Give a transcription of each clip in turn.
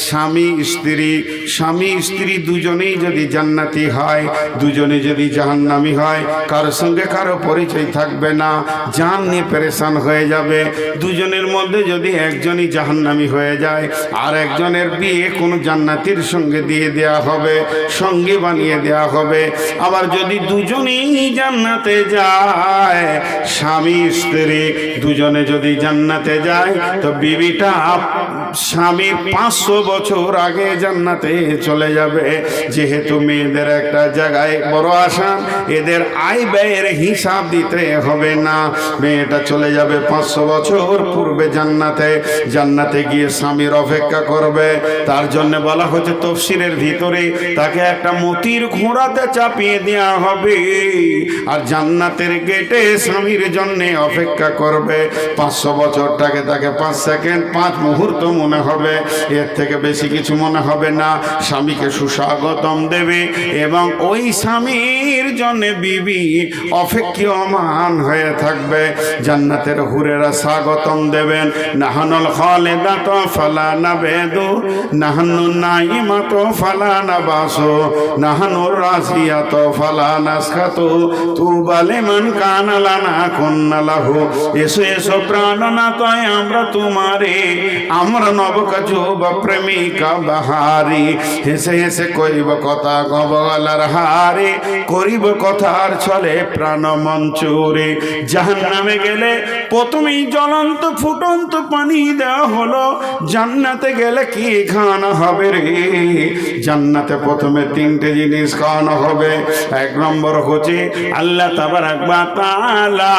স্বামী স্ত্রী দুজনেই যদি জান্নাতি হয়, দুজনে যদি জাহান্নামী হয়, কারোর সঙ্গে কারো পরিচয় থাকবে না, জান নিয়ে পেরেশান হয়ে যাবে। দুজনের মধ্যে যদি একজনই জাহান্নামী হয়ে যায়, আর একজনের বিয়ে কোনো জান্নাতির সঙ্গে দিয়ে দেয়া হবে, সঙ্গে বানিয়ে দেয়া হবে। আবার যদি দুজনেই জান্নাতে যায়, স্বামী স্ত্রী দুজনে যদি জান্নাতে যায়, তো বিবিটা স্বামীর 500 বছর আগে জান্নাতে চলে যাবে। যেহেতু মেয়েদের একটা জায়গায় বড় আশা, এদের আয় ব্যয়ের হিসাব দিতে হবে না, মেয়েটা চলে যাবে 500 বছর পূর্বে জান্নাতে গিয়ে স্বামীর অপেক্ষা করবে। তার জন্য বলা হচ্ছে তফসিরের ভিতরে, তাকে একটা মতির ঘোড়াতে চাপিয়ে দেওয়া হবে, আর জান্নাতের গেটে স্বামীর জন্য অপেক্ষা করবে। 500 বছরটাকে তাকে 5 সেকেন্ড 5 মুহূর্ত মনে হবে, এর থেকে বেশি কিছু মনে হবে না। স্বামীকে সুস্বাগতম দেবে এবং ওই স্বামীর জন্য বিবি অপেক্ষমান হয়ে থাকবে। জান্নাতের হুরেরা স্বাগতম দেবেন, নাহানুল খালিদাতু ফালা নাবেদু, নাহানু নাইমাতু ফালা নাবাসু, নাহানুর রাসিয়াতু ফালা নাসখাতু, তুবা লিমান কানা লানা কুন্না লাহু। এসো এসো প্রাণনাথ আমরা তোমারে, আমরা নবকা যুব প্রেমিকা বাহারি। হেসে হেসে করিব কথা গবলার হারে, করিব কথার ছলে প্রাণ মঞ্চুরে। জাহান্নামে গেলে প্রথমেই জ্বলন্ত ফুটন্ত পানি দেওয়া হলো, জান্নাতে গেলে কি খাওয়ানো হবে রে? জান্নাতে প্রথমে 3টে জিনিস খাওয়ানো হবে। 1 নম্বর হচ্ছে আল্লাহ তাবারাক ওয়া তাআলা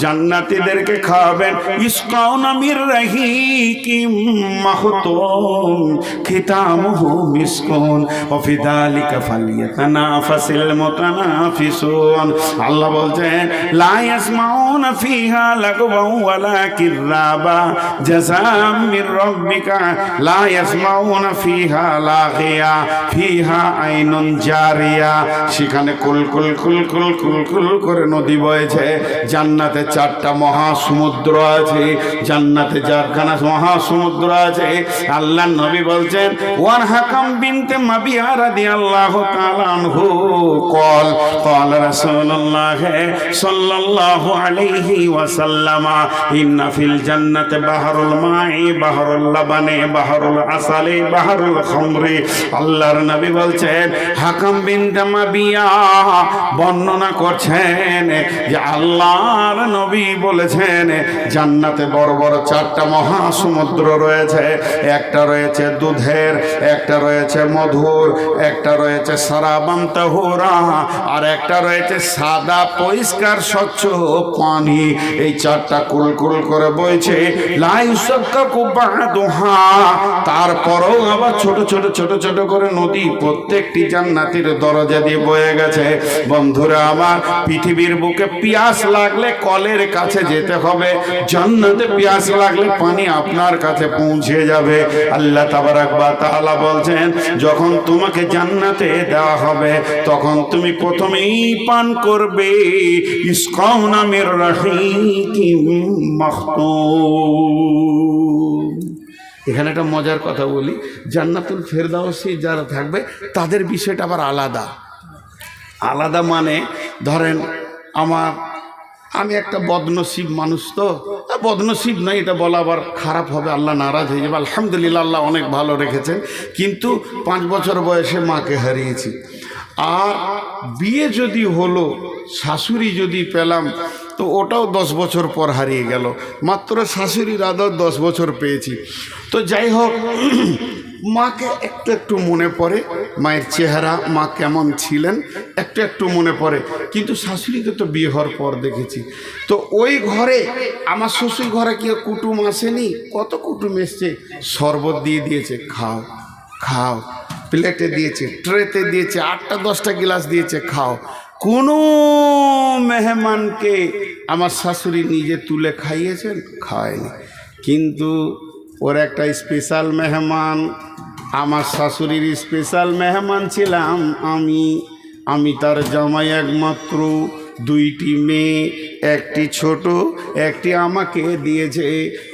জান্নাতীদেরকে খাওয়াবেন ইসকাউনা মির রাহিকিম মাখতুম খিতামুহু মিসকুন ওয়া ফি যালিকা ফালইয়াতানাফাসিল মুতানাফিসুন। আল্লাহ বলছেন লা ইয়াসমাউনা ফিহা লাগওয়ান ওয়ালা কিরাবা জাযাম মির রাব্বিকা লা ইয়াসমাউনা ফিহা লাগিয়া ফিহা আইনুন জারিয়া। সেখানে কুলকুল কুলকুল কুলকুল করে নদী বইছে। জান্নাতে 4টা মহাসমুদ্র আছে, জান্নাতে 4খানা মহাসমুদ্র আছে। আল্লাহর নবী বলছেন ওয়ান হাকাম বিনতে মাবিয়া রাদিয়াল্লাহু তাআলা আনহু قال رسول الله صلى الله عليه وسلم إن في الجنة بحر الماء بحر اللبن بحر العسل بحر الخمر। আল্লাহর নবী বলছেন, হাকাম বিনতে মাবিয়া বর্ণনা করছেন যে আল্লাহর নবী বলেছেন জান্নাতে বড় বড় 4টা মহাসমুদ্র রয়েছে। একটা রয়েছে দুধের, একটা রয়েছে মধুর, একটা রয়েছে সারাবান তাহুরা, আর একটা রয়েছে সাদা পরিষ্কার স্বচ্ছ পানি। এই 4টা কুলকুল করে বইছে। লা ইউসাক্কাকু বাদুহা, তারপরেও আবার ছোট ছোট ছোট ছোট করে নদী প্রত্যেকটি জান্নাতের দরজা দিয়ে বয়ে গেছে। বন্ধুরা আমার, পৃথিবীর বুকে পিয়াস লাগলে কলের কাছে যেতে হবে, জান্নাতে পিয়াস লাগলে পানি আপনার কাছে পৌঁছে যাবে। আল্লাহ তাবারাক ওয়া তাআলা বলছেন যখন তোমাকে জান্নাতে দেওয়া হবে, তখন তুমি প্রথমেই পান করবে ইসকাউনা মির রাহিকিম মাখতুম। এখানে একটা মজার কথা বলি, জান্নাতুল ফেরদাউসি যারা থাকবে তাদের বিষয়টা আবার আলাদা। আলাদা মানে ধরেন আমি একটা বদনসিব মানুষ, তো বদনসিব নয় এটা বলা আবার খারাপ হবে, আল্লাহ নারাজ হয়ে যাবে। আলহামদুলিল্লাহ আল্লাহ অনেক ভালো রেখেছেন, কিন্তু 5 বছর বয়সে মাকে হারিয়েছি। আর বিয়ে যদি হলো, শাশুড়ি যদি পেলাম, তো ওটাও 10 বছর পর হারিয়ে গেল। মাত্র শাশুড়ির আদর 10 বছর পেয়েছি। তো যাই হোক, মাকে একটু একটু মনে পড়ে, মায়ের চেহারা, মা কেমন ছিলেন একটু একটু মনে পড়ে। কিন্তু শাশুড়িকে তো বিয়ে হওয়ার পর দেখেছি। তো ওই ঘরে আমার শ্বশুর ঘরে কি কুটুম আসেনি? কত কুটুম এসছে, শরবত দিয়ে দিয়েছে, খাও খাও, প্লেটে দিয়েছে, ট্রেতে দিয়েছে, 8টা 10টা গ্লাস দিয়েছে, খাও। কোনো মেহমানকে আমার শাশুড়ি নিজে তুলে খাইয়েছেন? খাওয়ায়নি। কিন্তু ওর একটা স্পেশাল মেহমান, আমার শাশুড়ির স্পেশাল মেহমান ছিলাম আমি তার জামাই, একমাত্র 2টি মেয়ে, একটি ছোট, একটি আমাকে দিয়েছে।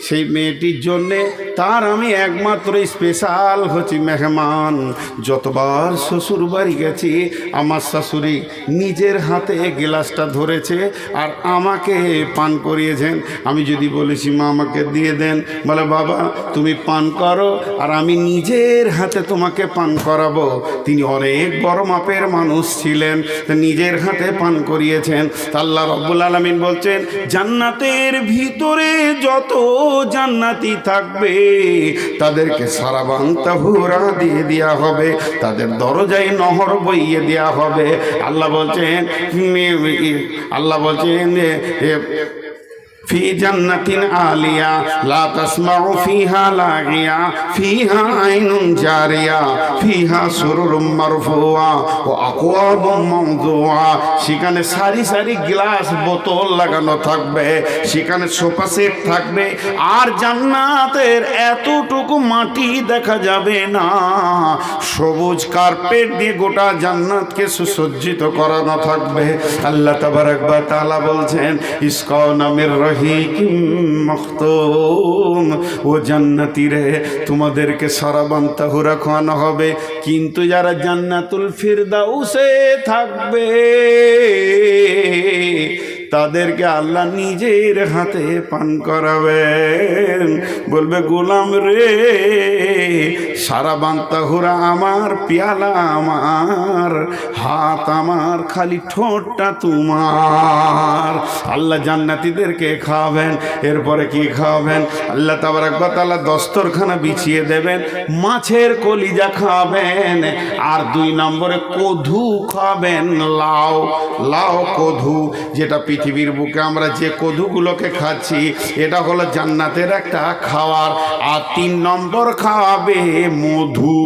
সেই মেয়েটির জন্যে তার আমি একমাত্র স্পেশাল হচ্ছি মেহমান। যতবার শ্বশুর বাড়ি গেছি আমার শাশুড়ি নিজের হাতে গ্লাসটা ধরেছে আর আমাকে পান করিয়েছেন। আমি যদি বলেছি মা আমাকে দিয়ে দেন, বলে বাবা তুমি পান করো আর আমি নিজের হাতে তোমাকে পান করাবো। তিনি অনেক বড় মাপের মানুষ ছিলেন, নিজের হাতে পান করিয়েছেন। আল্লাহ রাব্বুল আলামিন বলছেন জান্নাতের ভিতরে যত জান্নাতি থাকবে তাদেরকে সারাবান তাহুরা দিয়ে দেওয়া হবে, তাদের দরজায় নহর বইয়ে দেওয়া হবে। আল্লাহ বলছেন ফি জান্নাতিন আলিয়া লা তাসমাউ ফিহা লাগিয়া ফিহা আইনুন জারিয়া ফিহা সুরুরুম মারফুয়া ওয়া আকওয়াবুম মাওদুআ। সেখানে সারি সারি গ্লাস বোতল লাগানো থাকবে, সেখানে সোফা সেট থাকবে, আর জান্নাতের এতটুকু মাটি দেখা যাবে না। সবুজ কার্পেট দিয়ে গোটা জান্নাতকে সুসজ্জিত করানো থাকবে। আল্লাহ তাবারাক ওয়া তাআলা বলছেন ইসকাউনা মির রহিকিম মখতুম, ও জান্নাতি রে তোমাদেরকে সারাবান তাহুরা খাওয়ানো হবে। কিন্তু যারা জান্নাতুল ফিরদাউসে থাকবে তাদেরকে আল্লাহ নিজের হাতে পান করাবেন। বলবে গোলাম রে সারাবান তাহুরা আমার, পেয়ালা আমার, হাত আমার, খালি ঠোঁটটা তোমার। আল্লাহ জান্নাতীদেরকে খাওয়াবেন। এরপরে কি খাওয়াবেন? আল্লাহ তাবারাক ওয়া তাআলা দস্তরখানা বিছিয়ে দেবেন, মাছের কলিজা খাওয়াবেন, আর 2 নম্বরে কধু খাওয়াবেন। লাউ, লাউ কধু, যেটা পৃথিবীর বুকে আমরা যে কধুগুলোকে খাচ্ছি এটা হলো জান্নাতের একটা খাবার। আর 3 নম্বর খাওয়াবে মধু,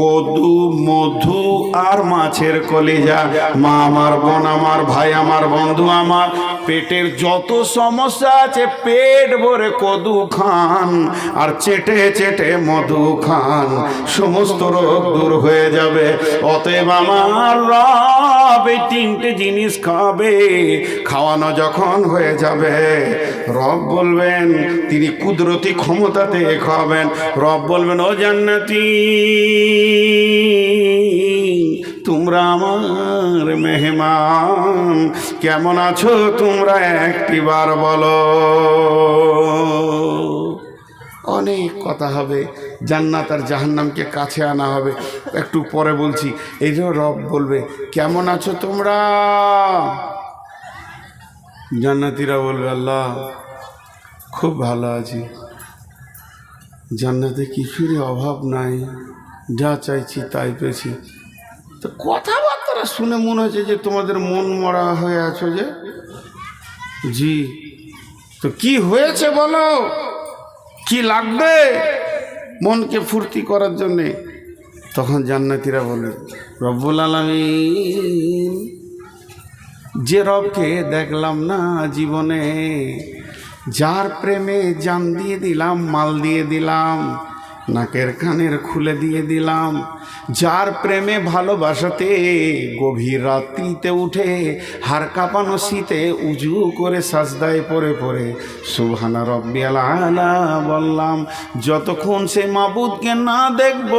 কদু, মধু আর মাছের কলিজা। মা আমার, বোন আমার, ভাই আমার, বন্ধু আমার, পেটের যত সমস্যা আছে পেট ভরে কদু খান আর চেটে চেটে মধু খান, সমস্ত রোগ দূর হয়ে যাবে। অতএব আমার রব এই 3টে জিনিস খাবে। খাওয়ানো যখন হয়ে যাবে রব বলবেন, তিনি কুদরতি ক্ষমতাতে খাওয়াবেন। রব বলবেন ও জান্নাতি তোমরা আমার মেহমান, কেমন আছো তোমরা একটিবার বলো। অনেক কথা হবে, জান্নাত আর জাহান্নামকে কাছে আনা হবে, একটু পরে বলছি। এই যে রব বলবে কেমন আছো তোমরা, জান্নাতীরা বলবে আল্লাহ খুব ভালো আছি, জান্নাতে কিছুরই অভাব নাই, যা চাইছি তাই পেয়েছি। তো কথাবার্তা শুনে মনে হচ্ছে যে তোমাদের মন মরা হয়ে আছো যে। জি, তো কি হয়েছে বলো, কি লাগবে মনকে ফুর্তি করার জন্যে? তখন জান্নাতীরা বলে রব্বুল আলামিন, যে রবকে দেখলাম না জীবনে, যার প্রেমে জান দিয়ে দিলাম, মাল দিয়ে দিলাম, নাকের কানের খুলে দিয়ে দিলাম, যার প্রেমে ভালোবাসাতে গভীর রাত্রিতে উঠে হাড় কাঁপানো শীতে উজু করে সাজদায় পড়ে পড়ে সুবহানা রব্বিয়াল আলা বললাম, যতক্ষণ সে মাবুদকে না দেখব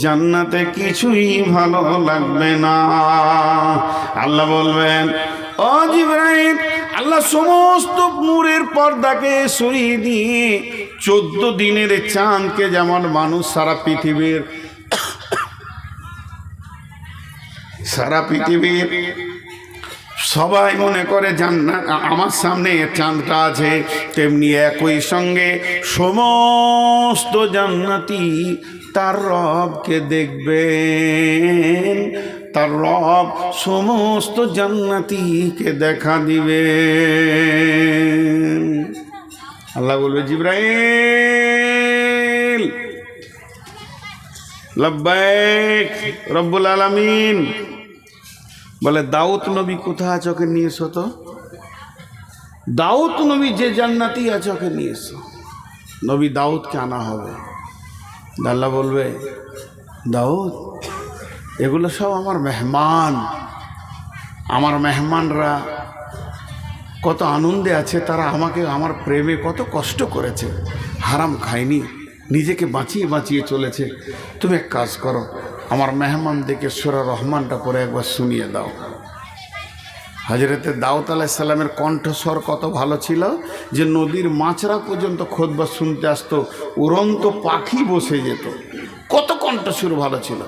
জান্নাতে কিছুই ভালো লাগবে না। আল্লাহ বলবেন ও জিবরাইল, আল্লাহ সমস্ত নূরের পর্দাকে সরিয়ে দিয়ে 14 দিনের চাঁদকে, যেমন মানুষ সারা পৃথিবীর সবাই মনে করে জান্নাত আমার সামনে চাঁদটা আছে, তেমনি একই সঙ্গে সমস্ত জান্নাতি তার রবকে দেখবেন, তার রব সমস্ত জান্নাতীকে দেখা দিবে। আল্লাহ বলবে জিবরাইল লব্বাইক রব্বুল আলামিন। বলে দাউদ নবী কোথায় আছে, ওকে নিয়ে এসো তো। দাউদ নবী যে জান্নাতি আছে ওকে নিয়ে এসো। নবী দাউদকে আনা হবে। আল্লাহ বলবে দাউদ এগুলো সব আমার মেহমান, আমার মেহমানরা কত আনন্দে আছে তারা, আমাকে আমার প্রেমে কত কষ্ট করেছে, হারাম খায়নি, নিজেকে বাঁচিয়ে বাঁচিয়ে চলেছে। তুমি এক কাজ করো, আমার মেহমানদেরকে সূরা রহমানটা পরে একবার শুনিয়ে দাও। হযরতে দাউদ আলাইহিস সালামের কণ্ঠস্বর কত ভালো ছিল যে নদীর মাছরা পর্যন্ত খুতবা শুনতে আসতো, উড়ন্ত পাখি বসে যেত, কত কণ্ঠস্বর ভালো ছিল।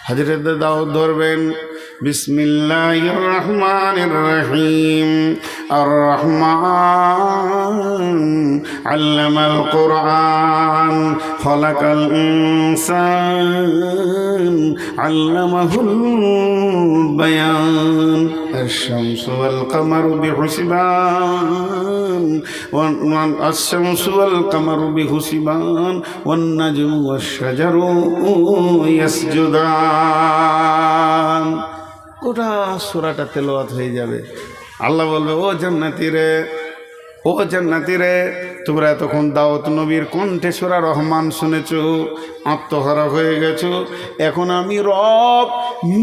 হযরতে দাউদ ধরবেন, বিসমিল্লাহির রহমানির রহিম, আর রহমান আল্লামাল কুরআন, খলাকাল ইনসান আল্লামাহুল বায়ান, الشمس والقمر بحسبان الشمس والقمر بحسبان والنجم والشجر يسجدان। গোটা সূরাটা তেলাওয়াত হয়ে যাবে। আল্লাহ বলবে, ও জান্নাতি রে, ও জান্নাতি রে, তোমরা এতক্ষণ দাউদ নবীর কণ্ঠে সূরা রহমান শুনেছো, আত্মহারা হয়ে গেছো। এখন আমি রব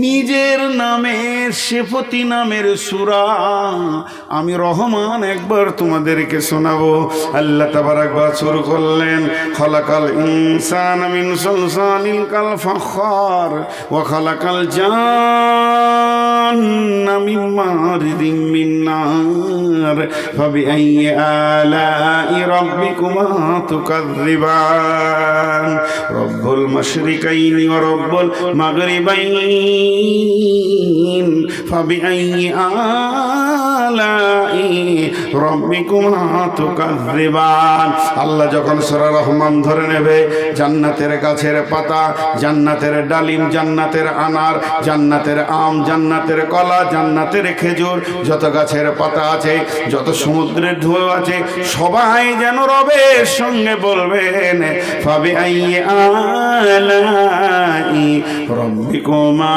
নিজের নামের সিফতি নামের সূরা আমি রহমান একবার তোমাদেরকে শোনাবো। আল্লাহ তাবারাক ওয়া শুরু করলেন, খলাকাল ইনসানা মিন সালসালিন কাল ফাখার ওয়া খলাকাল জান্না মিন মারিদিম মিন নার ফাবিআইয়ি আলাই রাব্বিকুমা তুকাযযিবান রব্বুল মাশরিকাইনি ওয়া রব্বুল মাগরিবাইন ফাবিআইয়ি আলাই রাব্বিকুমা তুকাযযিবান। আল্লাহ যখন সূরা রহমান ধরে নেবে, জান্নাতের গাছের পাতা, জান্নাতের ডালিম, জান্নাতের আনার, জান্নাতের আম, জান্নাতের কলা, জান্নাতের খেজুর, যত গাছের পাতা আছে, যত সমুদ্রের ঢেউ আছে, সবাই যেন রবের সঙ্গে বলবেন, ফাবিআইয়ি আলাই রাব্বিকুমা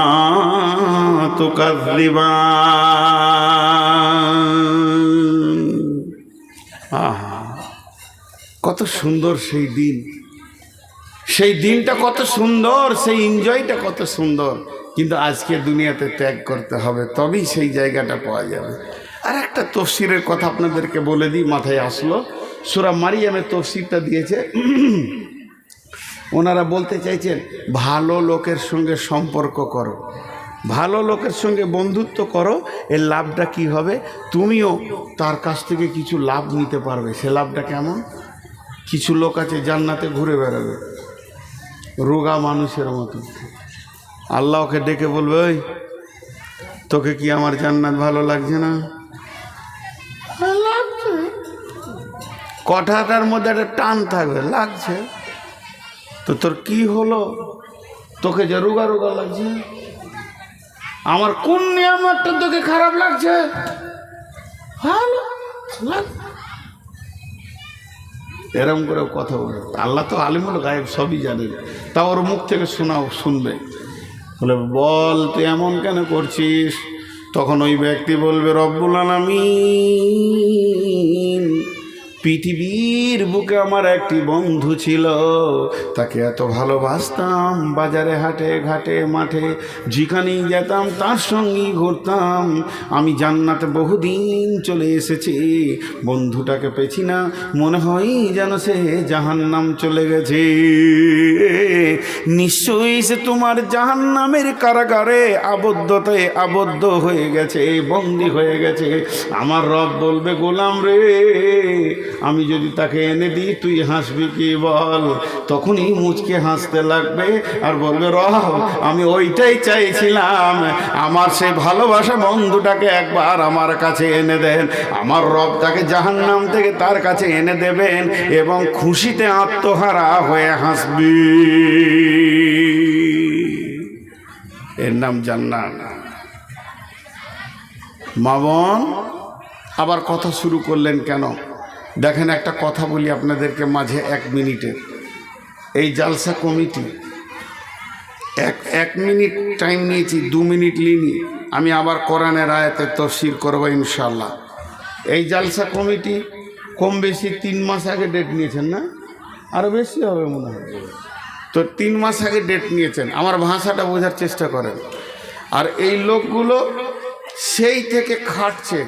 তুকাযযিবান। আহা, কত সুন্দর সেই দিন, সেই দিনটা কত সুন্দর, সেই এনজয়টা কত সুন্দর। কিন্তু আজকে দুনিয়াতে ত্যাগ করতে হবে, তবেই সেই জায়গাটা পাওয়া যাবে। আর একটা তফসিরের কথা আপনাদেরকে বলে দিই, মাথায় আসলো, সূরা মারিয়ামের তফসিরটা দিয়েছে। ওনারা বলতে চাইছেন, ভালো লোকের সঙ্গে সম্পর্ক করো, ভালো লোকের সঙ্গে বন্ধুত্ব করো, এর লাভটা কি হবে, তুমিও তার কাছ থেকে কিছু লাভ নিতে পারবে। সে লাভটা কেমন? কিছু লোক আছে জান্নাতে ঘুরে বেড়াবে রোগা মানুষের মতো, আল্লাহ ওকে ডেকে বলবে, ওই তোকে কি আমার জান্নাত ভালো লাগছে না? লাগছে, কথাটার মধ্যে একটা টান থাকবে, লাগছে তো তোর কি হলো, তোকে যে রোগা রোগা লাগছে, আমার কোন নিয়ামতটা তোকে খারাপ লাগছে? ভালো লাগছে, এরকম করে কথা বলে। আল্লাহ তো আলিমুল গায়েব, সবই জানেন, তা ওর মুখ থেকে শুনবে। বলে, বল তুই এমন কেন করছিস? তখন ওই ব্যক্তি বলবে, রব্বুল আলামিন, পৃথিবীর বুকে আমার একটি বন্ধু ছিল, তাকে এত ভালোবাসতাম, বাজারে হাটে ঘাটে মাঠে যেখানেই যেতাম তার সঙ্গেই ঘুরতাম। আমি জান্নাতে বহুদিন চলে এসেছি, বন্ধুটাকে পেছি না, মনে হয় যেন সে জাহান্নাম চলে গেছে। নিশ্চয়ই সে তোমার জাহান্নামের কারাগারে আবদ্ধতায় আবদ্ধ হয়ে গেছে, বন্দী হয়ে গেছে। আমার রব বলবে, গোলাম রে, আমি যদি তাকে এনে দিই তুই হাসবি কি বল? তখনই মুচকে হাসতে লাগবে আর বলবে, রব আমি ওইটাই চাইছিলাম, আমার সেই ভালোবাসা বন্ধুটাকে একবার আমার কাছে এনে দেন। আমার রব তাকে জাহান্নাম থেকে তার কাছে এনে দেবেন এবং খুশিতে আত্মহারা হয়ে হাসবি। এর নাম জান্নাত। মা বোন আবার কথা শুরু করলেন কেন? দেখেন, একটা কথা বলি আপনাদেরকে মাঝে 1 মিনিটে। এই জালসা কমিটি এক মিনিট টাইম নিয়েছি, 2 মিনিট নিইনি। আমি আবার কোরআনের আয়াতের তাফসীর করবো ইনশাআল্লাহ। এই জালসা কমিটি কম বেশি 3 মাস আগে ডেট নিয়েছেন না? আরও বেশি হবে মনে হয়। তো 3 মাস আগে ডেট নিয়েছেন, আমার ভাষাটা বোঝার চেষ্টা করেন। আর এই লোকগুলো সেই থেকে খাটছে,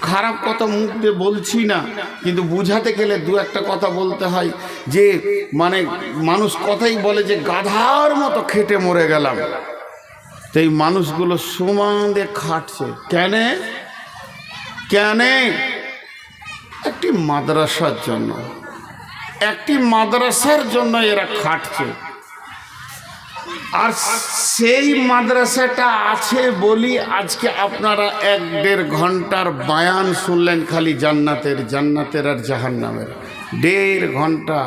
খারাপ কথা মুখ দিয়ে বলছি না, কিন্তু বুঝাতে গেলে দু একটা কথা বলতে হয়। যে মানে মানুষ কথাই বলে যে গাধার মতো খেটে মরে গেলাম, তো এই মানুষগুলো সমান দিয়ে খাটছে কেন? একটি মাদ্রাসার জন্য, একটি মাদ্রাসার জন্য এরা খাটছে। আর সেই মাদ্রাসাটা আছে বলি আজকে আপনারা 1-1.5 ঘন্টার বায়ান শুনলেন, খালি জান্নাতের আর জাহান্নামের। 1.5 ঘন্টা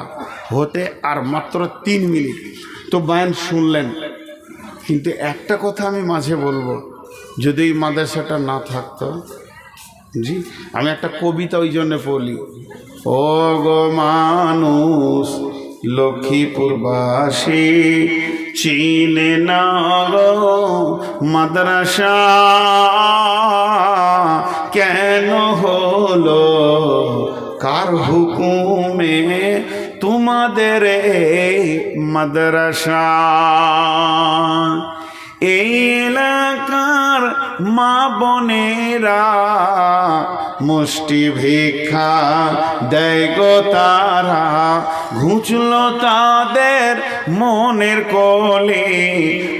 হতে আর মাত্র 3 মিনিট তো বায়ান শুনলেন। কিন্তু একটা কথা আমি মাঝে বলবো, যদি এই মাদ্রাসাটা না থাকতো, জি আমি একটা কবিতা ওই জন্য পড়ি, ও গো মানুষ লক্ষ্মীপুরবাসী চিনে না গো মাদ্রাসা কেন হলো, কার হুকুমে তোমাদের মাদ্রাসা? এই এলাকার মা বোনেরা মুষ্টি ভিক্ষা দেয় গো তারা, ঘুচল তাদের মনের কোলে,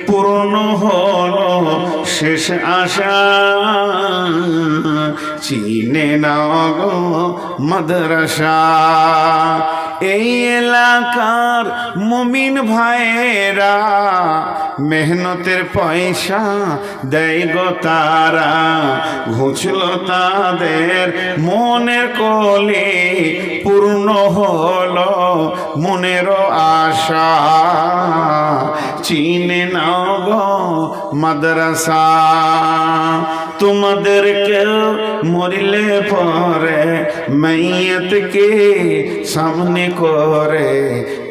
পূর্ণ হলো শেষ আশা, চিনে না গো মাদ্রাসা। এই এলাকার মুমিন ভাইয়েরা মেহনতের পয়সা দেয় গো তারা, ঘুচল তাদের মনের কোলে, পূর্ণ হলো মনেরও আশা, চিনে নাও গো মাদ্রাসা। তোমাদেরকে মরিলে পরে মাইয়াতকে সামনে করে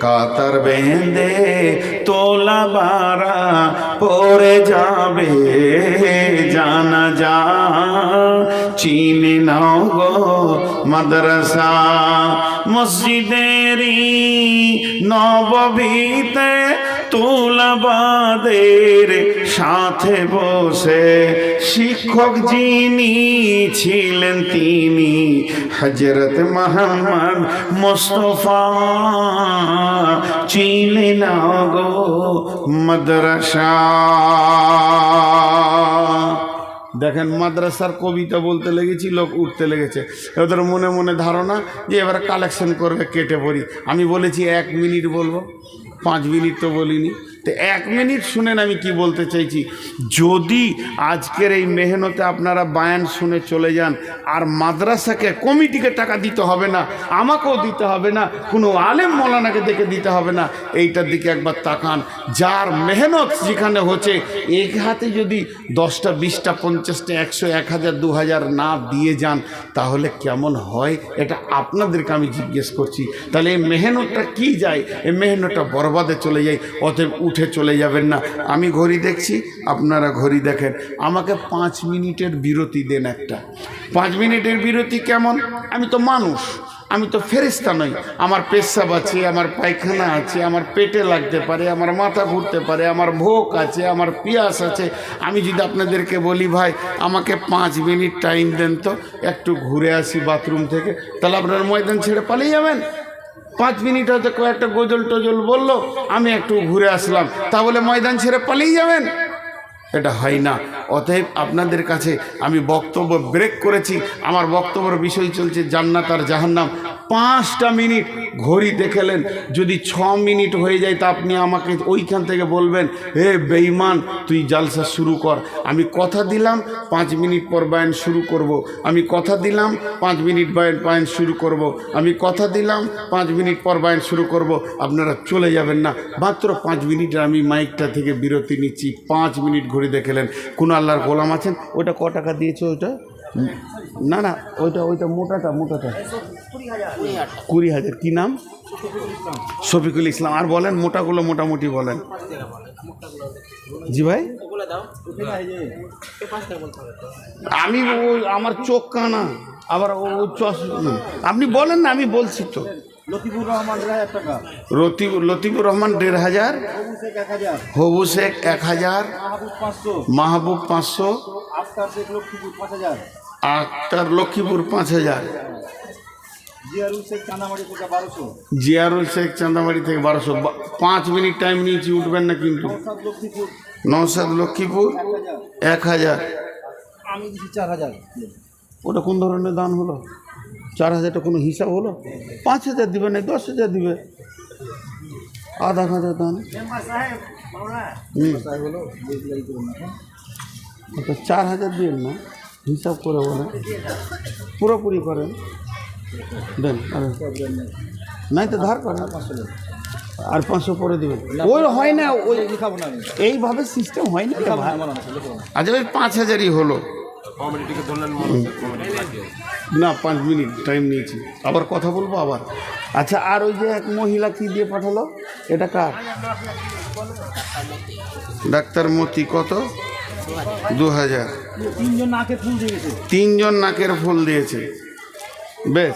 কাতার বেঁধে তোলা বারা পরে যাবে জানাজা, চিনে নাও গো মাদ্রাসা। মসজিদেরই নববীতে তোলাবাদের সাথে বসে শিক্ষক যিনি ছিলেন তিনি হযরত মুহাম্মদ মুস্তাফা, চিনে নাও গো মাদ্রাসা। দেখেন মাদ্রাসার কবিতা বলতে লেগেছি, লোক উঠতে লেগেছে। ওদের মনে মনে ধারণা যে এবার কালেকশন করবে, কেটে পড়ি। আমি বলেছি 1 মিনিট বলবো, 5 মিনিট তো বলিনি। তো 1 মিনিট শুনেন আমি কি বলতে চাইছি। যদি আজকের এই মেহনতে আপনারা বায়ান শুনে চলে যান, আর মাদ্রাসাকে কমিটিকে টাকা দিতে হবে না, আমাকেও দিতে হবে না, কোনো আলেম মৌলানাকে দেখে দিতে হবে না, এইটার দিকে একবার তাকান। যার মেহনত যেখানে হচ্ছে, এক হাতে যদি 10টা 20টা 50টা 100 1000 2000 না দিয়ে যান, তাহলে কেমন হয় এটা আপনাদেরকে আমি জিজ্ঞেস করছি। তাহলে এই মেহনতটা কি যায়? এই মেহনতটা বরবাদে চলে যায়। অতএব উঠে চলে যাবেন না। আমি ঘড়ি দেখছি, আপনারা ঘড়ি দেখেন। আমাকে 5 মিনিটের বিরতি দেন একটা। 5 মিনিটের বিরতি কেমন? আমি তো মানুষ, আমি তো ফেরেশতা নই। আমার পেশাব আছে, আমার পায়খানা আছে, আমার পেটে লাগতে পারে, আমার মাথা ঘুরতে পারে, আমার ভোক আছে, আমার পিয়াস আছে। আমি যদি আপনাদেরকে বলি ভাই আমাকে 5 মিনিট টাইম দেন তো, একটু ঘুরে আসি বাথরুম থেকে, তাহলে আপনার ময়দান ছেড়ে পালিয়ে যাবেন? 5 মিনিট হয়তো কয়েকটা গজল টজল বললো, আমি একটু ঘুরে আসলাম, তা বলে ময়দান ছেড়ে পালিয়ে যাবেন? এটা হয় না। অতএব আপনাদের কাছে আমি বক্তব্য ব্রেক করেছি। আমার বক্তব্যের বিষয় চলছে জান্নাত আর জাহান্নাম। 5টা মিনিট ঘড়ি দেখলেন, যদি 6 মিনিট হয়ে যায় তা আপনি আমাকে ওইখান থেকে বলবেন, হে বেঈমান তুই জালসা শুরু কর। আমি কথা দিলাম 5 মিনিট পর বায়ান শুরু করব। আমি কথা দিলাম 5 মিনিট বায়ান শুরু করব। আমি কথা দিলাম 5 মিনিট পর বায়ান শুরু করব। আপনারা চলে যাবেন না। মাত্র 5 মিনিটের আমি মাইকটা থেকে বিরতি নিচ্ছি। 5 মিনিট ঘড়ি দেখলেন। কোন আল্লাহর গোলাম আছেন? ওইটা ক টাকা দিয়েছে? ওইটা না না, ওইটা মোটাটা 20,000। কি নাম? শফিকুল ইসলাম। আর বলেন মোটাগুলো মোটামুটি বলেন। জি ভাই, আমি আমার চোখ কানা, আবার ও আপনি বলেন না, আমি বলছি তো। লতিফুর রহমান 1000 টাকা, লতিফুর রহমান 1500, হবু শেখ 1000, মাহবুব 500, আক্তার লক্ষ্মীপুর 5000, জিয়ারুল শেখ চাঁদামারি থেকে 1200, জিয়ারুল শেখ চাঁদামারি থেকে 1200। 5 মিনিট টাইম নিয়েছি, উঠবেন না কিন্তু। লক্ষ্মীপুর নওশাদ লক্ষ্মীপুর 1000। আমি দিচ্ছি 4000। ওটা কোন ধরনের দান হলো? 4000টা কোনো হিসাব হলো? 5000 দিবে না, 10,000 দিবে, আধা হাজার দান। তো 4000 দিন না, হিসাব করে বলেন, পুরোপুরি করেন, দেন। নাই তো ধার করেন, আর 500 পরে দেবেন। ওই হয় না, ওই এইভাবে সিস্টেম হয় না। আচ্ছা ওই 5000ই হলো না, 5 মিনিট টাইম নিয়েছি, আবার কথা বলবো আবার। আচ্ছা, আর ওই যে এক মহিলা কি দিয়ে পাঠালো, এটা কার? ডাক্তার মতি, কত? 2000। 3জন নাকে ফুল দিয়েছে, 3জন নাকের ফুল দিয়েছে। বেশ,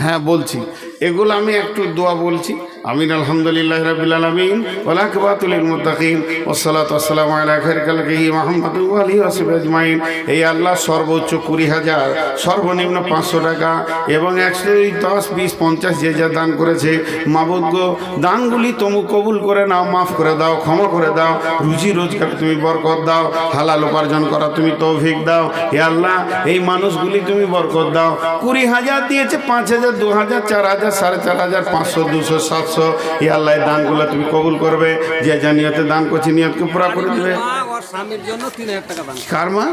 হ্যাঁ বলছি, এগুলো আমি একটু দোয়া বলছি। আমিন। আলহামদুলিল্লাহ রাব্বিল আলামিন ওয়া আকিবাতুল লিল মুত্তাকিন ওয়াসসালাতু ওয়াসসালামু আলা খায়রিল খালকিহি মুহাম্মাদিন ওয়া আলিহি ওয়া সাহবিহি আজমাইন। এই আল্লাহ সর্বোচ্চ 20,000, সর্বনিম্ন 500 টাকা এবং 110, 20, 50 যে যা দান করেছে, মাবুদ গো, দানগুলি তুমি কবুল করে নাও, মাফ করে দাও, ক্ষমা করে দাও, রুজি রোজগার তুমি বরকত দাও, হালাল উপার্জন করা তুমি তৌফিক দাও। হে আল্লাহ, এই মানুষগুলি তুমি বরকত দাও। 20,000 দিয়েছে, 5,000, 2,000, 4,000, 4,500, 500, 200, 700। হে আল্লাহ, এই দানগুলো তুমি কবুল করবে। যে যা নিয়তে দান করছে, নিয়তকে পুরা করে দেবে। স্বামীর জন্য 3000 টাকা দান। কার মা?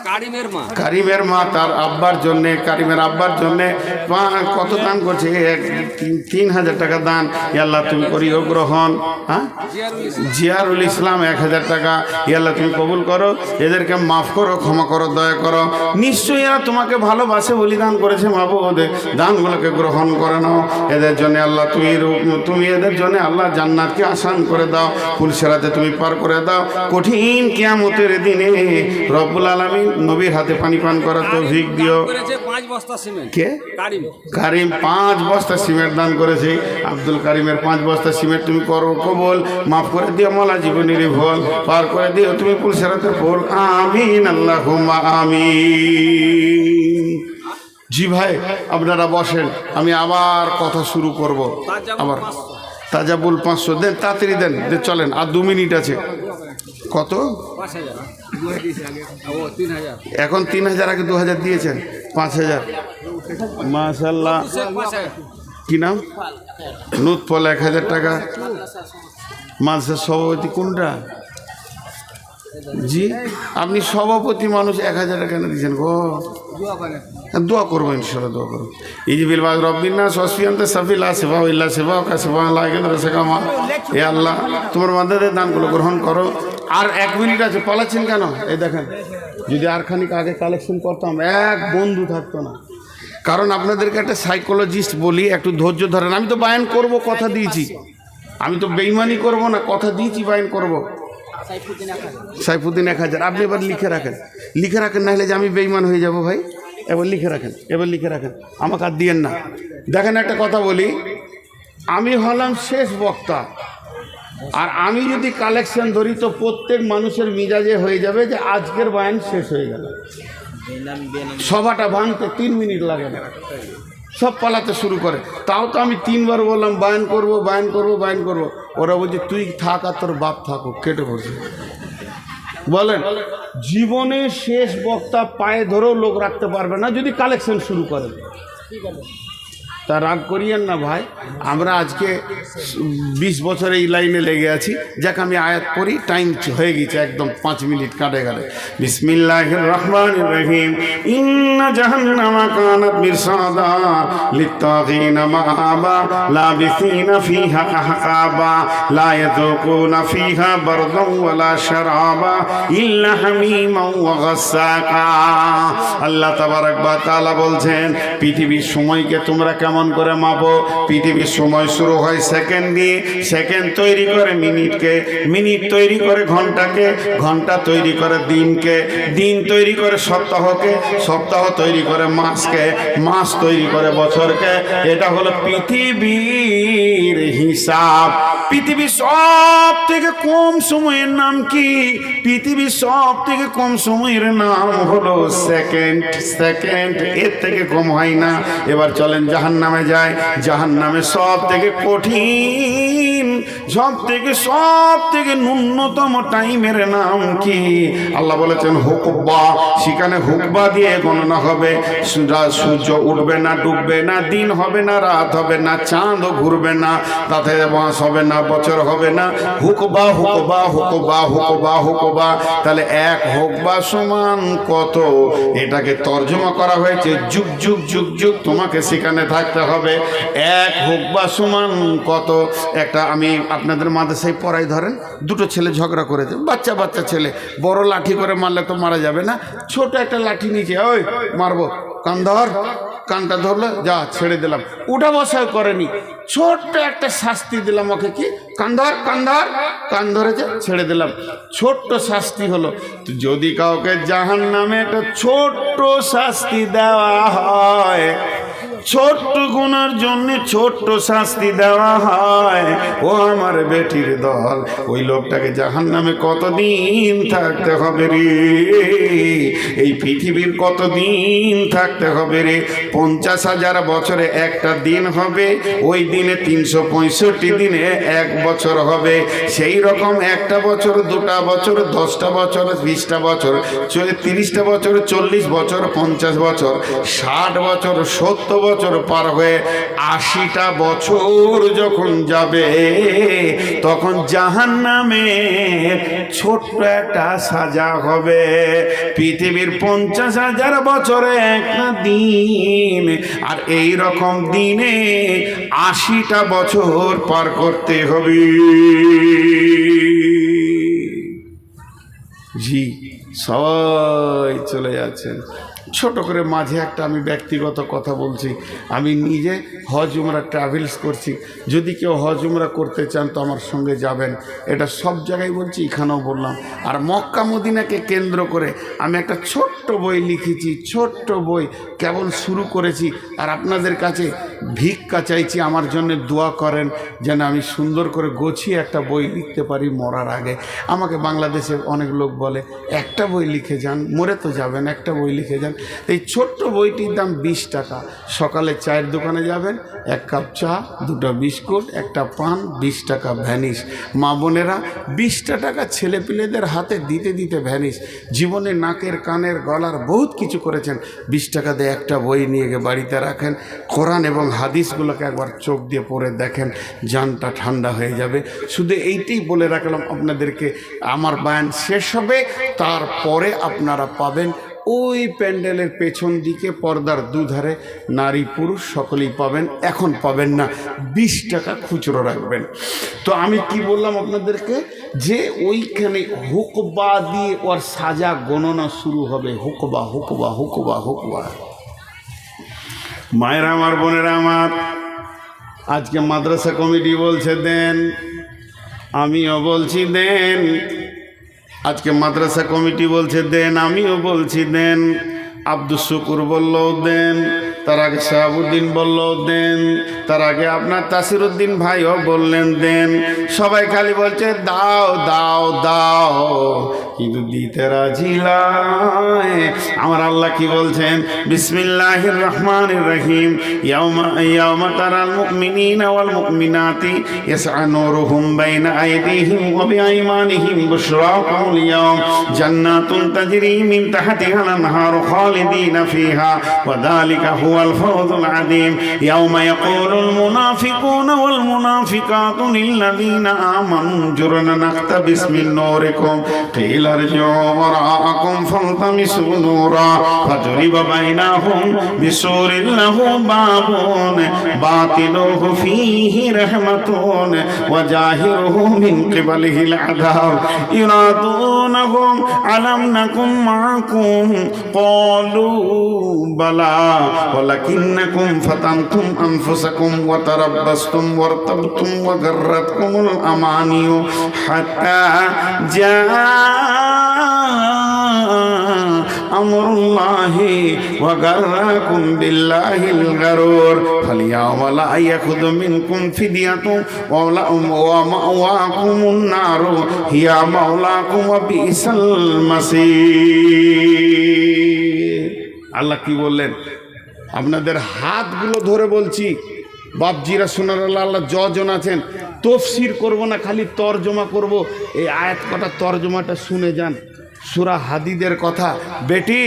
কারিমের মা। কারিমের মা তার আব্বার জন্যে, কারিমের আব্বার জন্যে কত দান করছে? 3,000 টাকা দান। হে আল্লাহ, তুমি করিও গ্রহণ। হ্যাঁ, জিয়ারুল ইসলাম 1000 টাকা। হে আল্লাহ, তুমি কবুল করো, এদেরকে মাফ করো, ক্ষমা করো, দয়া করো। নিশ্চয়ই এরা তোমাকে ভালোবাসে বলি দান করেছে। মাবুদ, দানগুলোকে গ্রহণ করে নাও। এদের জন্য আল্লাহ তুমি এদের জন্য আল্লাহ জান্নাতকে আসান করে দাও, ফুলসেরাতে তুমি পার করে দাও। কঠিন কিয়ামতের দিনে রব্বুল আলামিন নবীর হাতে পানি পান করার তৌফিক দিও। 5 বস্তা সিমেন্ট। কে? কারিম 5 বস্তা সিমেন্ট দান করেছে। আব্দুল কারিমের 5 বস্তা সিমেন্ট তুমি করো কবুল, মাফ করে দিও মালা জীবনের ভুল, পার করে দিও তুমি ফুলসেরাতে ফুল। আমিন, আল্লাহুম্মা আমিন। জি ভাই, আপনারা বসেন, আমি আবার কথা শুরু করব। আবার তাজাবুল 500 দেন, তাড়াতাড়ি দেন, চলেন, আর 2 মিনিট আছে। কত? 3000। এখন 3000, আগে 2000 দিয়েছেন, 5000। মাশাআল্লাহ। কি নাম? লুৎফল 1000 টাকা। মাদ্রাসার সভাপতি কোনটা? জি, আপনি সভাপতি মানুষ, 1000 টাকা কেন দিয়েছেন গো? দোয়া করবো, ইনশাল্লাহ দোয়া করবো। ইজিবিল বাগ রব্বিনা সসফিয়ান্তে সাফিলা সেবা ইল্লা সেবা কা সেবা লাগেন রসেকামা। এ আল্লাহ, তোমার বান্দাদের দানগুলো গ্রহণ করো। আর 1 মিনিট আছে, পালাচ্ছেন কেন? এই দেখেন, যদি আর খানিক আগে কালেকশন করতাম, এক বন্ধু থাকতো না। কারণ আপনাদেরকে একটা সাইকোলজিস্ট বলি, একটু ধৈর্য ধরেন। আমি তো বায়ান করব, কথা দিয়েছি, আমি তো বেইমানি করব না, কথা দিয়েছি বায়ান করব। সাইফুদ্দিন 1000। আপনি এবার লিখে রাখেন, লিখে রাখেন, না হলে যে আমি বেইমান হয়ে যাব ভাই। এবার লিখে রাখেন, এবার লিখে রাখেন, আমাকে আর দিয়েন না। দেখেন, একটা কথা বলি, আমি হলাম শেষ বক্তা, আর আমি যদি কালেকশন ধরি তো প্রত্যেক মানুষের মিজাজে হয়ে যাবে যে আজকের বায়ান শেষ হয়ে গেল। সভাটা ভাঙতে 3 মিনিট লাগে না, সব পালাতে শুরু করে। তাও তো আমি 3 বার বললাম বায়ান করব, বায়ান করব, বায়ান করব। ওরা বলছে তুই থাক আর তোর বাপ থাকো, কেটে পড়ছে। বলেন, জীবনের শেষ বক্তা পায়ে ধরেও লোক রাখতে পারবে না যদি কালেকশন শুরু করেন। তা রাগ করিয়েন না ভাই, আমরা আজকে 20 বছর এই লাইনে লেগে আছি। যাক, আমি আয়াত পড়ি, টাইম হয়ে গেছে একদম, 5 মিনিট কাটে গেলে। বিসমিল্লাহির রহমানির রহিম। ইন্না জাহান্নামা কানাত মিরসাদা লিত্তাগিনা মাআবা লাবিসিনা ফিহা আহকাবা লা ইয়াযুকুনা ফিহা বারদান ওয়ালা শারাবা ইল্লা হামিমান ওয়া গাসসাকা। আল্লাহ তাবারক ওয়া তাআলা বলছেন, পৃথিবীর সময়কে তোমরা কেমন করে মাপো? পৃথিবীর সময় শুরু হয় সেকেন্ড দিয়ে, সেকেন্ড তৈরি করে মিনিটকে, মিনিট তৈরি করে ঘন্টাকে, ঘন্টা তৈরি করে দিনকে, দিন তৈরি করে সপ্তাহকে, সপ্তাহ তৈরি করে মাসকে, মাস তৈরি করে বছরকে। এটা হলো পৃথিবীর হিসাব। পৃথিবীর সব থেকে কম সময়ের নাম কি? পৃথিবীর সব থেকে কম সময়ের নাম হলো সেকেন্ড। এর থেকে কম হয় না। এবার চলেন জাহান্নামে যায়। জাহান্নামে সব থেকে কঠিন, সব থেকে ন্যূনতম টাইমের নাম কি? আল্লাহ বলেছেন হুকবা। সেখানে হুকবা দিয়ে গণনা হবে। সূর্য উঠবে না, ডুববে না, দিন হবে না, রাত হবে না, চাঁদও ঘুরবে না, তাতে মাস হবে না, বছর হবে না। হুকবা হুকবা হুকবা হুকবা হুকবা। তাহলে এক হুকবা সমান কত? এটাকে তর্জমা করা হয়েছে যুগ যুগ যুগ যুগ তোমাকে সেখানে থাকতে হবে। এক হুকবা সমান কত? একটা আমি আপনাদের মাদ্রাসায় পড়াই, ধরেন দুটো ছেলে ঝগড়া করেছে, বাচ্চা বাচ্চা ছেলে। বড় লাঠি করে মারলে তো মারা যাবে না, ছোট একটা লাঠি নিচে, ওই মারবো, কান ধর, কানটা ধরলো, যা ছেড়ে দিলাম, উঠা বসাও করেনি, ছোট্ট একটা শাস্তি দিলাম ওকে, কি কান ধর, কান ধর, কান ধরেছে, ছেড়ে দিলাম, ছোট্ট শাস্তি হলো। তো যদি কাউকে জাহান্নামে একটা ছোট্ট শাস্তি দেওয়া হয়, ছোট্ট গুনার জন্য ছোট্ট শাস্তি দেওয়া হয়, ও আমার বেটির দল, ওই লোকটাকে জাহান্নামে কতদিন থাকতে হবে রে? এই পৃথিবীর কতদিন থাকতে হবে রে? 50,000 বছরে একটা দিন হবে, ওই দিনে 365 দিনে 1 বছর হবে। সেই রকম একটা বছর, 2টা বছর, 10টা বছর, 20টা বছর, 30টা বছর, 40 বছর, 50 বছর, 60 বছর, 70 বছর পার হয়ে 80টা বছর যখন যাবে, তখন জাহান্নামে ছোট্ট একটা সাজা হবে। পৃথিবীর 50,000 বছরে একটা দিন, আর এই রকম দিনে 80টা বছর পার করতে হবে। জি, সবাই চলে যাচ্ছেন। ছোট করে মাঝে একটা আমি ব্যক্তিগত কথা বলছি। আমি নিজে হজ উমরা ট্রাভেলস করছি। যদি কেউ হজ উমরা করতে চান তো আমার সঙ্গে যাবেন। এটা সব জায়গায় বলছি, এখানেও বললাম। আর মক্কা মদিনাকে কেন্দ্র করে আমি একটা ছোট্ট বই লিখেছি, ছোট্ট বই, কেবল শুরু করেছি। আর আপনাদের কাছে ভিক্ষা চাইছি, আমার জন্য দোয়া করেন যেন আমি সুন্দর করে গোছিয়ে একটা বই লিখতে পারি মরার আগে। আমাকে বাংলাদেশে অনেক লোক বলে, একটা বই লিখে যান, মরে তো যাবেন, একটা বই লিখে যান। এই ছোট্ট বইটির দাম 20 টাকা। সকালে চায়ের দোকানে যাবেন, 1 কাপ চা, 2টা বিস্কুট, একটা পান, 20 টাকা ভ্যানিশ। মা বোনেরা 20টা টাকা ছেলেপিলেদের হাতে দিতে দিতে ভ্যানিশ। জীবনে নাকের, কানের, গলার বহুত কিছু করেছেন। 20 টাকা দিয়ে একটা বই নিয়ে গিয়ে বাড়িতে রাখেন। কোরআন এবং হাদিসগুলোকে একবার চোখ দিয়ে পড়ে দেখেন, জানটা ঠান্ডা হয়ে যাবে। শুধু এইটাই বলে রাখলাম আপনাদেরকে। আমার বয়ান শেষ হবে, তারপরে আপনারা পাবেন ওই প্যান্ডেলের পেছন দিকে পর্দার দুধারে নারী পুরুষ সকলেই পাবেন। এখন পাবেন না, 20 টাকা খুচরো রাখবেন। তো আমি কি বললাম আপনাদেরকে, যে ওইখানে হুকবা দিয়ে ওর সাজা গণনা শুরু হবে। হুকবা হুকবা হুকবা হুকবা। মায়েরা আমার, বোনেরা আমার, আজকে মাদ্রাসা কমিটি বলছে দেন, আমিও বলছি দেন। আজকে মাদ্রাসা কমিটি বলছে দেন, আমিও বলছি দেন। আব্দুল শুকুর বললেও দেন, তার আগে শাহাবুদ্দিন বললেও দেন, তার আগে আপনার তাসিরুদ্দিন ভাইও বললেন দেন। সবাই খালি বলছে দাও দাও দাও, কিন্তু দিতে রাজি নয়। আমার আল্লাহ কি বলছেন? বিসমিল্লাহির রহমানির রহিম। ইয়াউমা তারাল মুমিনিনা ওয়াল মুমিনাতি ইয়াসআ নূরুহুম বাইনা আইদিহিম ওয়া বিআইমানিহিম বুশরাকুমুল ইয়াওম জান্নাতুন তাজরি মিন তাহতিহাল আনহারু খালিদিনা ফিহা ওয়া যালিকা হুয়াল ফাওজুল আযীম। ইয়াউমা ইয়াকুলুল মুনাফিকুনা ওয়াল মুনাফিকাতু লিল্লাযীনা আমানু জুরনা নাক্তাবিস মিন নূরিকুম قيل ارجعوا وراءكم فالتمسوا نورا فضرب بينهم بسور له باب باطنه فيه رحمة وظاهره من قبله العذاب ينادونهم ألم نكن معكم قالوا بلى ولكنكم فتنتم أنفسكم وتربصتم وارتبتم وغرتكم الأماني حتى جاء আমরুল্লাহি ওয়া গাররাকুম বিল্লাহিল গারুর ফালিয়াওমা লা ইয়াখুযু মিনকুম ফিদিয়াতুন ওয়া মাওয়াকুমুন নারু হিয়া মাওলাকুম ওয়া বিসাল মাসীর। আল্লাহ কি বললেন? আপনাদের হাতগুলো ধরে বলছি, বাপজিরা শোনার আল্লাহ যজন আছেন, তফসির করব না, খালি তর্জমা করব। এই আয়াত কটা তর্জমাটা শুনে যান। সূরা হাদিদের কথা। বেটি,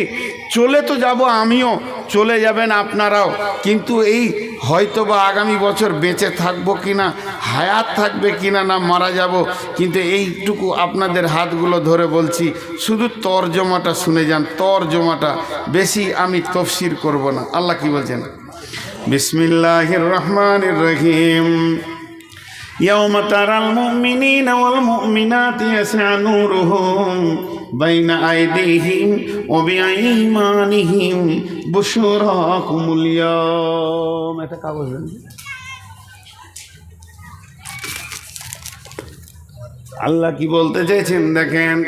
চলে তো যাব আমিও, চলে যাবেন আপনারাও, কিন্তু এই হয়তো বা আগামী বছর বেঁচে থাকবো কিনা, হায়াত থাকবে কিনা, না মারা যাব, কিন্তু এইটুকু আপনাদের হাতগুলো ধরে বলছি, শুধু তর্জমাটা শুনে যান, তর্জমাটা, বেশি আমি তফসির করব না। আল্লাহ কি বলছেন? বিসমিল্লাহির রহমানির রহিম। ইয়াওমা তারাল মুমিনিনা ওয়াল মুমিনাতি ইয়াসআ নূরুহুম বাইনা আইদিহিম ওয়া বিআইমানিহিম বুশরাকুমুল ইয়াওম। এটা কাগজ দেন। আল্লাহ কি বলতে চাইছেন দেখেন,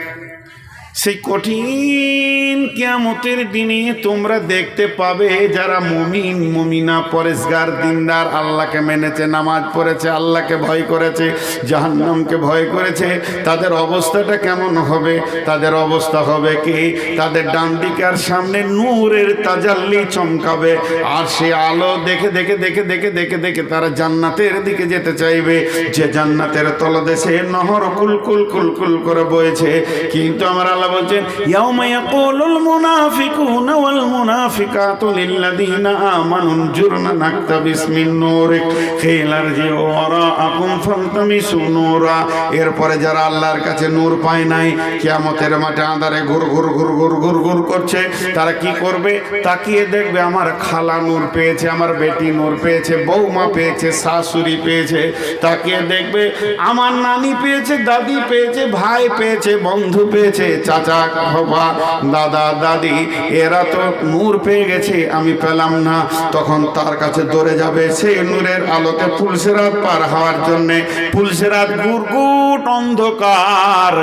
সেই কঠিন কিয়ামতের দিনে তোমরা দেখতে পাবে যারা মুমিন মুমিনা পরেশগার দিনদার, আল্লাহকে মেনেছে, নামাজ পড়েছে, আল্লাহকে ভয় করেছে, জাহান্নামকে ভয় করেছে, তাদের অবস্থাটা কেমন হবে? তাদের অবস্থা হবে কি, তাদের ডান দিকে আর সামনে নূরের তাজাল্লি চমকাবে, আর সে আলো দেখে দেখে দেখে দেখে দেখে দেখে তারা জান্নাতের দিকে যেতে চাইবে, যে জান্নাতের তলদেশে নহর কুল কুল কুল কুল করে বইছে। কিন্তু আমার আল্লাহ বলছেন, ইয়াউমা ইয়াকুলুল মুনাফিকুনা ওয়াল মুনাফিকাতু লিল্লাযিনা আমানু জুরনা নাকতাবিস মিন নূরিক কিলা রজিউ ওয়ারাআকুম ফালতামিসু নূরা। এরপরে যারা আল্লাহর কাছে নূর পায় নাই, কিয়ামতের মাঠে আঁধারে ঘুর ঘুর ঘুর ঘুর ঘুর ঘুর করছে, তারা কি করবে? তাকিয়ে দেখবে আমার খালা নূর পেয়েছে, আমার বেটি নূর পেয়েছে, বৌমা পেয়েছে, শাশুড়ি পেয়েছে। তাকিয়ে দেখবে আমার নানি পেয়েছে, দাদি পেয়েছে, ভাই পেয়েছে, বন্ধু পেয়েছে, চাচা বাবা দাদা দাদি, এরা তো নূর পেয়ে গেছে, আমি পেলাম না। তখন তার কাছে দৌড়ে যাবে, সেই নূরের আলোতে পুলসিরাত পার হওয়ার জন্যে। পুলসিরাত গুড়গুট অন্ধকার,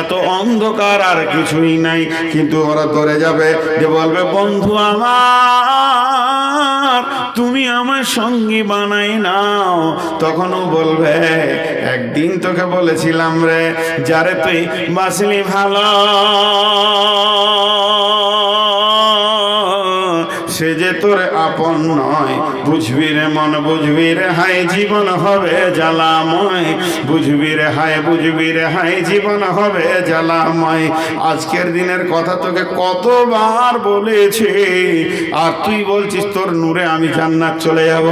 এত অন্ধকার আর কিছুই নাই, কিন্তু ওরা দৌড়ে যাবে, যে বলবে বন্ধু আমার, তুমি আমার সঙ্গী বানাই নাও। তখনও বলবে, একদিন তোকে বলেছিলাম রে, যারে তুই বাসলি ভালো, সে যে তোর আপন নয়। বুঝবি রে মন, বুঝবি রে হায়, জীবন হবে জ্বালাময়। বুঝবি রে হায়, বুঝবি রে হায়, জীবন হবে জ্বালাময়। আজকের দিনের কথা তোকে কতবার বলেছি, আর তুই বলছিস তোর নূরে আমি জান্নাত চলে যাব।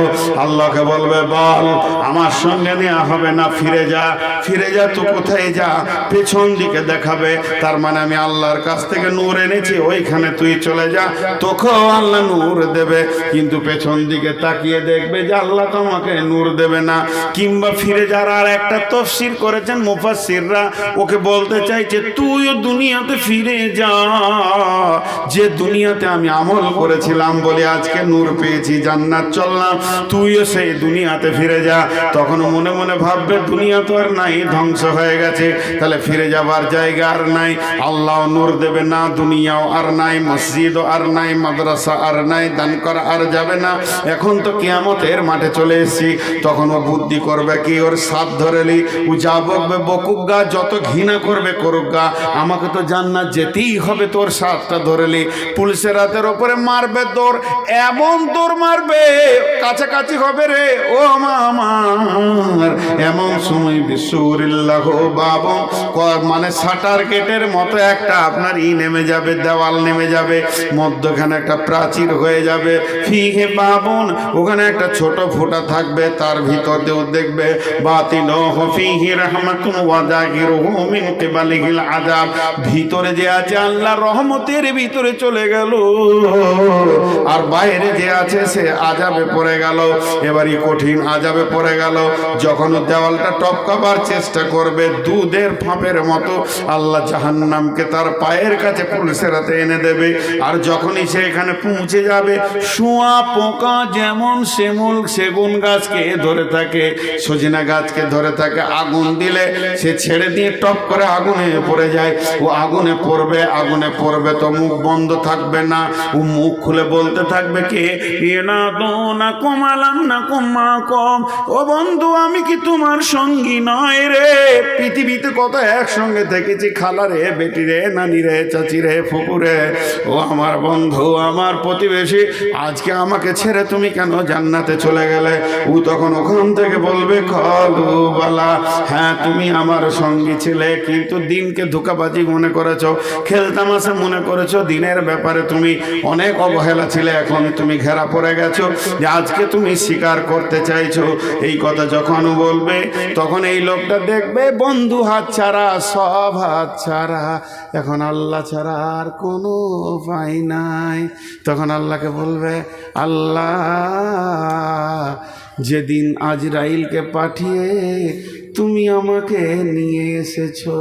আল্লাহকে বলবে, বল আমার সঙ্গে নেওয়া হবে না, ফিরে যা, ফিরে যা। তুই কোথায় যা? পেছন দিকে দেখাবে, তার মানে আমি আল্লাহর কাছ থেকে নূর এনেছি, ওইখানে তুই চলে যা, তোকেও আল্লাহ নূর দেবে। কিন্তু পেছন দিকে তাকিয়ে দেখবে যে আল্লাহ তোমাকে নূর দেবে না। কিংবা ফিরে যারা আর একটা তফসির করেছেন মুফাসসিররা, ওকে বলতে চাইছে তুইও দুনিয়াতে ফিরে যা, যে দুনিয়াতে আমি আমল করেছিলাম বলে আজকে নূর পেয়েছি, জান্নাত চললাম, তুইও সেই দুনিয়াতে ফিরে যা। তখন মনে মনে ভাববে দুনিয়া তো আর নাই, ধ্বংস হয়ে গেছে, তাহলে ফিরে যাবার জায়গা আর নাই, আল্লাহ নূর দেবে না, দুনিয়াও আর নাই, মসজিদও আর নাই, মাদ্রাসা আর নাই, দান করা আর যাবে না। এখন তো কিয়ামতের মাঠে চলে এসেছি। তখন ও বুদ্ধি করবে কি, ওর সাথ ধরেলি, ও যা বকবে বকুক গা, যত ঘৃণা করবে করুক গা, আমাকে তো জান্নাত যেতেই হবে। তোর সাথটা ধরেলি, পুলিশের রাতের ওপরে মারবে তোর, এমন তোর মারবে কাছাকাছি হবে রে ও আমার। এমন সময় বিশ্বরিল্লাহ বাবু, মানে শাটার গেটের মতো একটা আপনার নেমে যাবে, দেওয়াল নেমে যাবে, মধ্যখানে একটা প্রাচীর হয়ে যাবে। ফিহে বাবুন, ওখানে একটা ছোট ফোঁটা থাকবে, তার ভিতর দিয়েও দেখবে বাতিনহু ফিহি রাহমাতুন ওয়া যাহিরুহু মিন কিবালিহিল আযাব। ভিতরে যে আছে আল্লাহর রহমতের ভিতরে চলে গেল, আর বাইরে যে আছে সে আযাবে পড়ে গেল। এবারই কঠিন আযাবে পড়ে গেল। যখন দেওয়ালটা টপকাবার চেষ্টা করবে, দুধের ফাঁপের মতো আল্লাহ জাহান্নামকে তার পায়ের কাছে পুলিশের হাতে এনে দেবে। আর যখনই সে এখানে পৌঁছে বেঁচে যাবে। শুঁয়া পোকা যেমন সেগুন গাছকে ধরে থাকে, সজনা গাছকে ধরে থাকে, আগুন দিলে সে ছেড়ে দিয়ে টপ করে আগুনে পড়ে যায়। ও আগুনে পড়বে তো মুখ বন্ধ থাকবে না, ও মুখ খুলে বলতে থাকবে কে না তো না কমালাম না কমা কম, ও বন্ধু আমি কি তোমার সঙ্গী নয় রে? পৃথিবীতে কত একসঙ্গে থেকেছি, খালা রে, বেটি রে, নানি রে, চাচি রে, ফুপুরে, ও আমার বন্ধু, আমার প্রতিবেশী, আজকে আমাকে ছেড়ে তুমি কেন জান্নাতে চলে গেলে? ও তখন ওখান থেকে বলবে খালু বালা, হ্যাঁ তুমি আমার সঙ্গী ছিলে, কিন্তু দিনকে ধোঁকাবাজি মনে করেছো, খেলতামাশা মনে করেছো, দিনের ব্যাপারে তুমি অনেক অবহেলা ছিলে, এখন তুমি ঘেরা পড়ে গেছো যে আজকে তুমি স্বীকার করতে চাইছো। এই কথা যখন বলবে তখন এই লোকটা দেখবে বন্ধু হাত ছাড়া, সব হাত ছাড়া, এখন আল্লাহ ছাড়া আর কোনো উপায় নাই। তখন আল্লাহকে বলবে, আল্লাহ যেদিন আজরাইলকে পাঠিয়ে তুমি আমাকে নিয়ে এসেছো,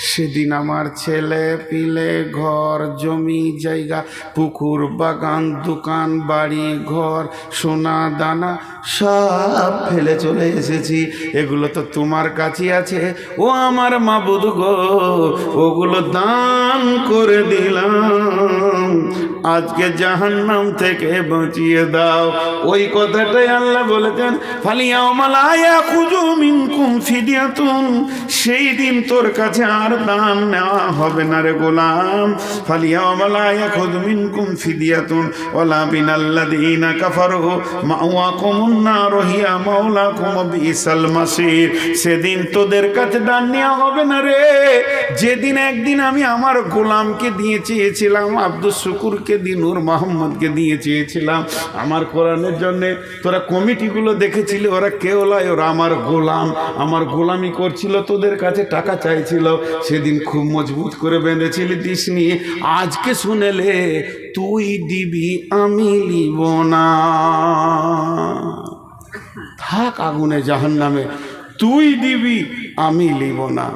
সেদিন আমার ছেলে পিলে, ঘর জমি জায়গা, পুকুর বাগান, দোকান বাড়ি ঘর, সোনা দানা সব ফেলে চলে এসেছি। এগুলো তো তোমার কাছে আছে, ও আমার মাবুদ গো, ওগুলো দান করে দিলাম, আজকে জাহান্নাম থেকে বাঁচিয়ে দাও। ওই কথাটাই আল্লাহ বলেছেন, ফালিয়াউমা লা ইয়াখুযু মিনকুম ফিদিয়াতুন, সেই দিন তোর কাছে আর দান নেওয়া হবে না রে গোলাম। ফালিয়াউমা লা ইয়াখুযু মিনকুম ফিদিয়াতুন ওয়ালা বিনাল্লাযীনা কাফারু মাওয়াকুমুন নার হিয়া মাওলাকুম বিসাল মাসির। সেদিন তোদের কাছে দান নেওয়া হবে না রে, যেদিন একদিন আমি আমার গোলামকে দিয়ে চেয়েছিলাম, আব্দুল শুকুরকে দিয়ে, নূর মোহাম্মদকে দিয়ে চেয়েছিলাম আমার কোরআনের জন্যে, তোরা কমিটিগুলো দেখেছিলি, ওরা কেউ নয়, ওরা আমার গোলাম, আমার গোলামি করছিল, তোদের কাছে টাকা চাইছিল, সেদিন খুব মজবুত করে বেঁধেছিলি, দিসনি। আজকে শুনেলে তুই দিবি আমি লিব না, থাক আগুনে জাহান্নামে, তুই দিবি আমি লিব না।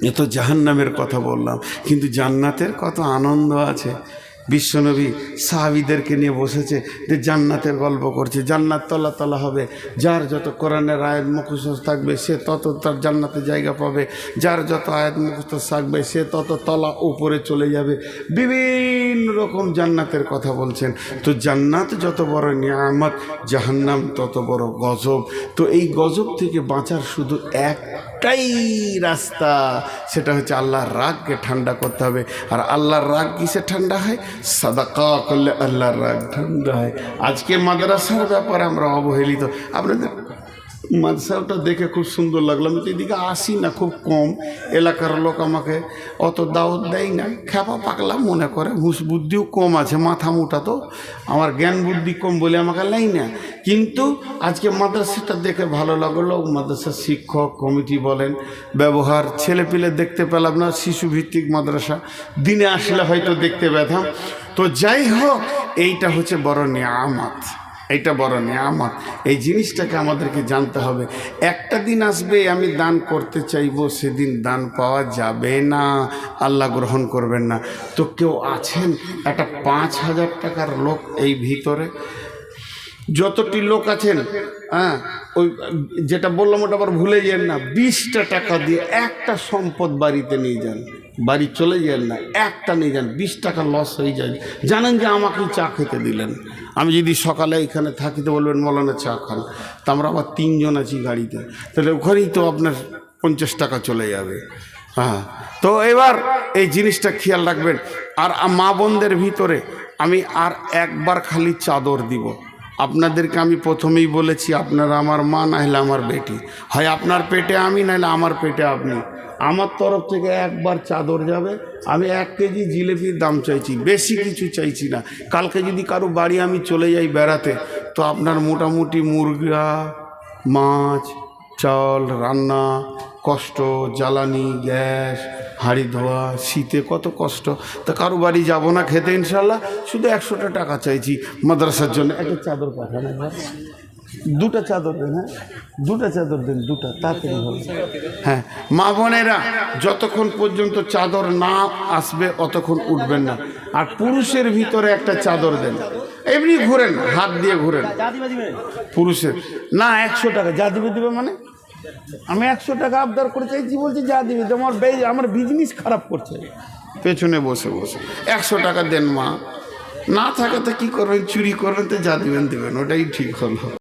এ তো জাহান্নামের কথা বললাম, কিন্তু জান্নাতের কত আনন্দ আছে। বিশ্বনবী সাহাবীদেরকে নিয়ে বসেছে, যে জান্নাতের গল্প করছে, জান্নাত তলা তলা হবে, যার যত কোরআনের আয়াত মুখস্থ থাকবে সে তত তার জান্নাতে জায়গা পাবে, যার যত আয়াত মুখস্থ থাকবে সে তত তলা উপরে চলে যাবে। বিভিন্ন রকম জান্নাতের কথা বলছেন। তো জান্নাত যত বড় নিয়ামত, জাহান্নাম তত বড় গজব। তো এই গজব থেকে বাঁচার শুধু একটাই রাস্তা, সেটা হচ্ছে আল্লাহর রাগকে ঠান্ডা করতে হবে। আর আল্লাহর রাগ কিসে ঠান্ডা হয়? সাদাকা করলে আল্লাহর রাগ ঠান্ডা হয়। আজকে মাদ্রাসার ব্যাপারে আমরা অবহেলিত। আপনাদের মাদ্রাসাটা দেখে খুব সুন্দর লাগলো। আমি তো এদিকে আসি না, খুব কম, এলাকার লোক আমাকে অত দাওয়াত দেয় না, খ্যাপা পাকলা মনে করে, হুঁশ বুদ্ধিও কম আছে, মাথা মোটা, তো আমার জ্ঞান বুদ্ধি কম বলে আমাকে লাই না। কিন্তু আজকে মাদ্রাসাটা দেখে ভালো লাগলো। মাদ্রাসার শিক্ষক কমিটি বলেন, ব্যবহার, ছেলেপিলে দেখতে পেলাম না, শিশুভিত্তিক মাদ্রাসা, দিনে আসলে হয়তো দেখতে পেতাম। তো যাই হোক, এইটা হচ্ছে বড় নিয়ামত, এইটা বড় নিয়ামত। এই জিনিসটাকে আমাদেরকে জানতে হবে। একটা দিন আসবে আমি দান করতে চাইবো, সেদিন দান পাওয়া যাবে না, আল্লাহ গ্রহণ করবেন না। তো কেউ আছেন একটা 5,000 টাকার লোক এই ভিতরে? যতটি লোক আছেন, হ্যাঁ, ওই যেটা বললাম ওটা আবার ভুলে যান না, 20টা টাকা দিয়ে একটা সম্পদ বাড়িতে নিয়ে যান, বাড়ি চলে যান না, একটা নিয়ে যান, 20 টাকা লস হয়ে যায়। জানেন যে আমাকে চা খেতে দিলেন, আমি যদি সকালে এখানে থাকি তো বলবেন মৌলানা চা খান, তা আমরা আবার 3 জন আছি গাড়িতে, তাহলে ওখানেই তো আপনার 50 টাকা চলে যাবে। হ্যাঁ, তো এবার এই জিনিসটা খেয়াল রাখবেন। আর মা বোনদের ভিতরে আমি আর একবার খালি চাদর দিব। আপনাদেরকে আমি প্রথমেই বলেছি, আপনারা আমার মা, না হলে আমার বেটি, হয় আপনার পেটে আমি, নাহলে আমার পেটে আপনি। আমার তরফ থেকে একবার চাদর যাবে। আমি 1 কেজি জিলেপির দাম চাইছি, বেশি কিছু চাইছি না। কালকে যদি কারো বাড়ি আমি চলে যাই বেড়াতে, তো আপনার মোটামুটি মুরগা, মাছ, চাল, রান্না কষ্ট, জ্বালানি, গ্যাস, হাঁড়ি ধোয়া, শীতে কত কষ্ট। তা কারো বাড়ি যাবো না খেতে ইনশাল্লাহ, শুধু 100টা টাকা চাইছি মাদ্রাসার জন্য। একটা চাদর পাঠানো, দুটা চাদর দেন, হ্যাঁ দুটা চাদর দেন, দুটা তাড়াতাড়ি হবে। হ্যাঁ মা বোনেরা, যতক্ষণ পর্যন্ত চাদর না আসবে অতক্ষণ উঠবেন না। আর পুরুষের ভিতরে একটা চাদর দেন, এমনি ঘুরেন, হাত দিয়ে ঘুরেন। পুরুষের না 100 টাকা যা দিবে দিবে, মানে আমি 100 টাকা আবদার করে চাইছি, বলছি যা দিবে, আমার বিজনেস খারাপ করছে। পেছনে বসে বসে 100 টাকা দেন মা, না থাকাতে কি করবেন, চুরি করবেন, তো যা দিবেন দেবেন, ওটাই ঠিক হলো।